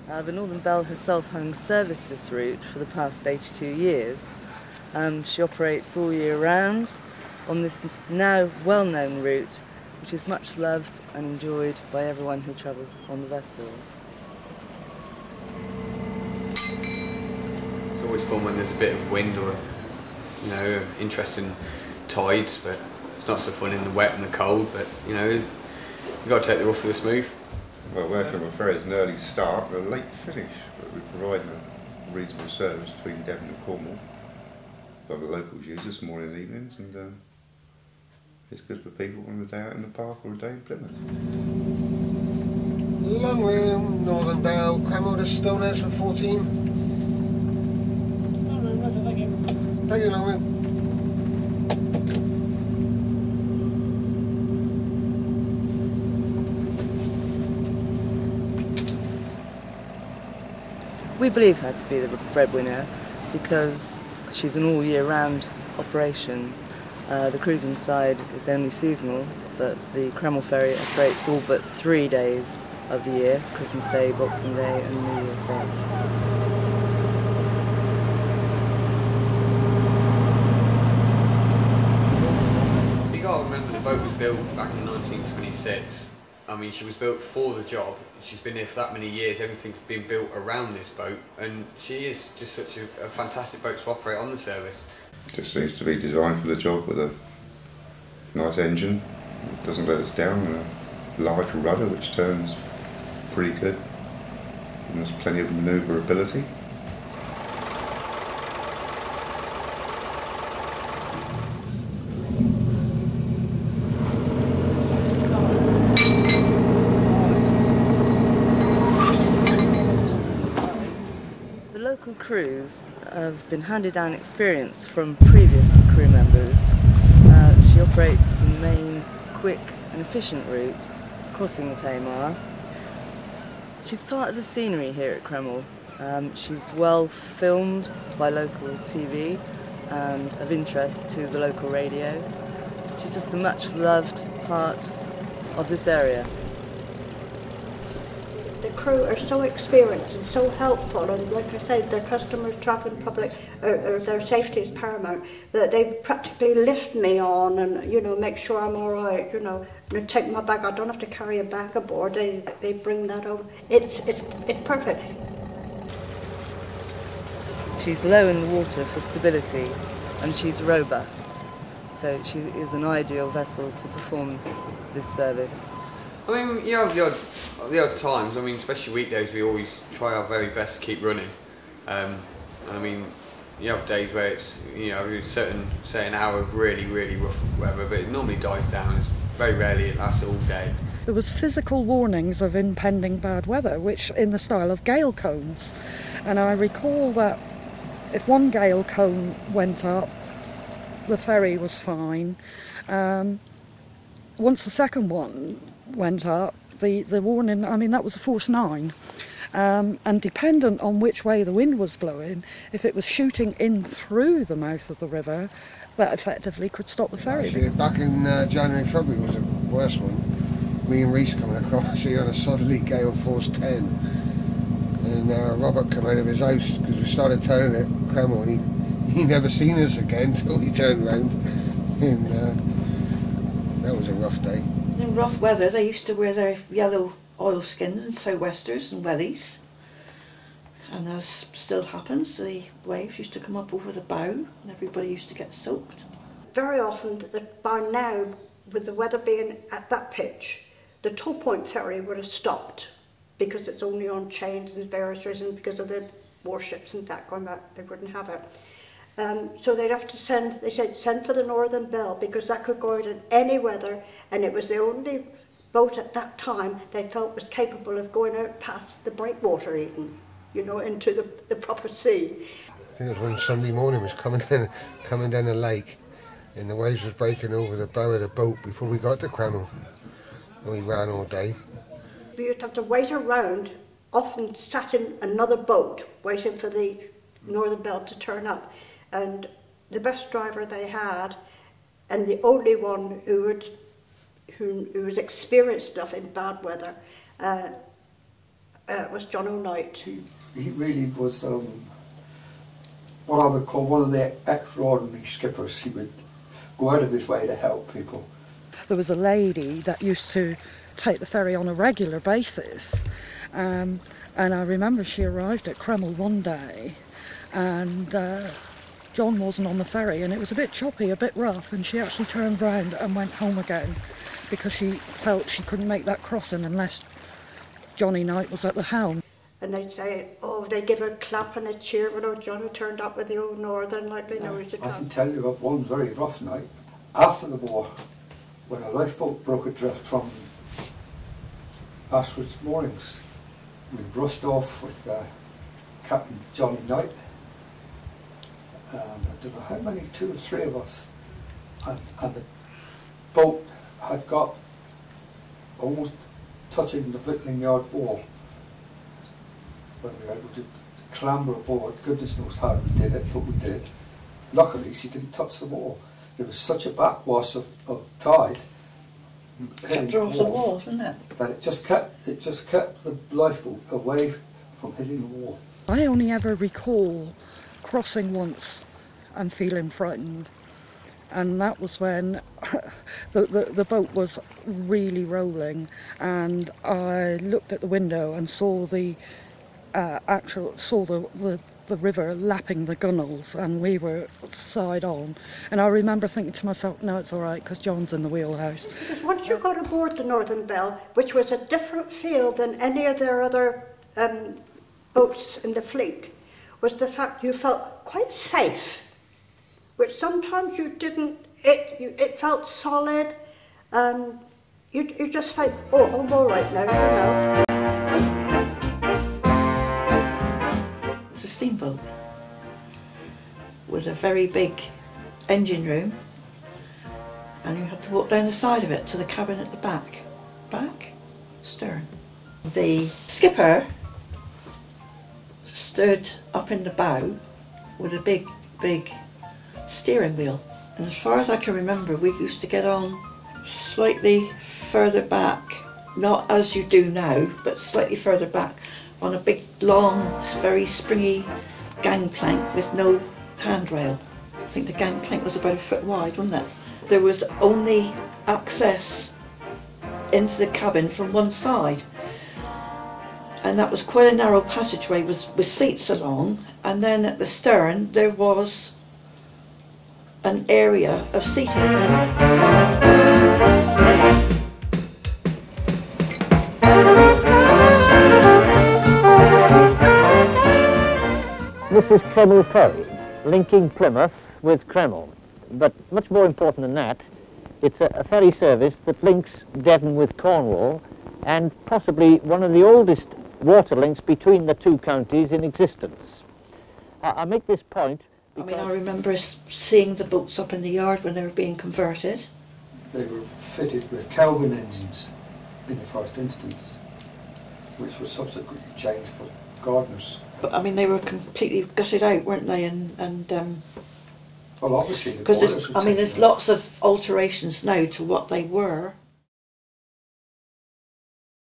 The Northern Belle herself having serviced this route for the past 82 years. She operates all year round on this now well-known route, which is much loved and enjoyed by everyone who travels on the vessel. It's always fun when there's a bit of wind or, interesting tides, but it's not so fun in the wet and the cold, but, you've got to take the rough with the smooth. Well, working on a ferry is an early start and a late finish, but we provide a reasonable service between Devon and Cornwall. A lot of the locals use us morning and evenings, and it's good for people on a day out in the park or a day in Plymouth. Long room, Northern Belle, Cremel to Stonehouse for 14. Thank you, long room. We believe her to be the breadwinner because she's an all year round operation. The cruising side is only seasonal, but the Cremel ferry operates all but 3 days of the year: Christmas Day, Boxing Day and New Year's Day. You got to remember the boat was built back in 1926. I mean, she was built for the job. She's been here for that many years. Everything's been built around this boat, and she is just such a fantastic boat to operate on the service. Just seems to be designed for the job, with a nice engine, it doesn't let us down, and a large rudder which turns pretty good, and there's plenty of manoeuvrability. The local crews have been handed down experience from previous crew members. She operates the main, quick and efficient route crossing the Tamar. She's part of the scenery here at Cremel. She's well filmed by local TV and of interest to the local radio. She's just a much loved part of this area. The crew are so experienced and so helpful, and like I said, their customers, travelling public, or their safety is paramount, that they practically lift me on and, make sure I'm all right, and take my bag. I don't have to carry a bag aboard. They bring that over. It's perfect. She's low in the water for stability, and she's robust. So she is an ideal vessel to perform this service. I mean, you have the odd times. I mean, especially weekdays, we always try our very best to keep running. I mean, you have days where it's a certain hour of really rough weather, but it normally dies down. It's very rarely it lasts all day. There was physical warnings of impending bad weather, which in the style of gale cones, and I recall that if one gale cone went up, the ferry was fine. Once the second one went up, the warning, I mean, that was a force 9. And dependent on which way the wind was blowing, if it was shooting in through the mouth of the river, that effectively could stop the ferry. Actually, back in January, February was the worst one. Me and Reese coming across here on a southerly gale force 10. And Robert came out of his house because we started turning at Cremel, and he never seen us again until he turned round. And that was a rough day. In rough weather, they used to wear their yellow oilskins and sou'westers and wellies, and that still happens. The waves used to come up over the bow, and everybody used to get soaked. Very often, by now, with the weather being at that pitch, the Toll Point ferry would have stopped because it's only on chains and various reasons, because of the warships and that going back, they wouldn't have it. So they'd have to send for the Northern Belle, because that could go out in any weather, and it was the only boat at that time they felt was capable of going out past the breakwater even, into the proper sea. I think it was one Sunday morning, was coming down the lake, and the waves was breaking over the bow of the boat before we got to Cremel, and we ran all day. We used to have to wait around, often sat in another boat, waiting for the Northern Belle to turn up. And the best driver they had, and the only one who was experienced enough in bad weather, was John O'Knight. He really was what I would call one of the extraordinary skippers. He would go out of his way to help people. There was a lady that used to take the ferry on a regular basis, and I remember she arrived at Kreml one day, and John wasn't on the ferry, and it was a bit choppy, a bit rough, and she actually turned round and went home again because she felt she couldn't make that crossing unless Johnny Knight was at the helm. And they'd say, oh, they give a clap and a cheer when old Johnny turned up with the old Northern, like they know he's a I can tell you of one very rough night after the war, when a lifeboat broke adrift from Ashford's moorings. We rushed off with Captain Johnny Knight. I don't know how many, 2 or 3 of us, and the boat had got almost touching the victualling yard wall. When we were able to clamber aboard, goodness knows how we did it, but we did. Luckily, she didn't touch the wall. There was such a backwash of tide Kept her off the wall, didn't it? that it just kept the lifeboat away from hitting the wall. I only ever recall crossing once and feeling frightened, and that was when the boat was really rolling, and I looked at the window and saw the river lapping the gunnels, and we were side on, and I remember thinking to myself, no, it's all right because John's in the wheelhouse. Because once you got aboard the Northern Belle, which was a different feel than any of their other boats in the fleet, was the fact you felt quite safe, which sometimes you didn't. It felt solid, and you just felt, oh, I'm all right now, you know. It was a steamboat with a very big engine room, and you had to walk down the side of it to the cabin at the back. Back? Stern. The skipper stood up in the bow with a big steering wheel, and as far as I can remember, we used to get on slightly further back, not as you do now, but slightly further back on a big long, very springy gangplank with no handrail. I think the gangplank was about 1 foot wide, wasn't it? There was only access into the cabin from one side, and that was quite a narrow passageway with seats along, and then at the stern there was an area of seating. This is Kreml Ferry, linking Plymouth with Kreml. But much more important than that, it's a ferry service that links Devon with Cornwall, and possibly one of the oldest water links between the two counties in existence. I make this point because I remember seeing the boats up in the yard when they were being converted. They were fitted with Kelvin engines in the first instance, which was subsequently changed for gardeners. But I mean, they were completely gutted out, weren't they? And well, obviously, because there's lots of alterations now to what they were.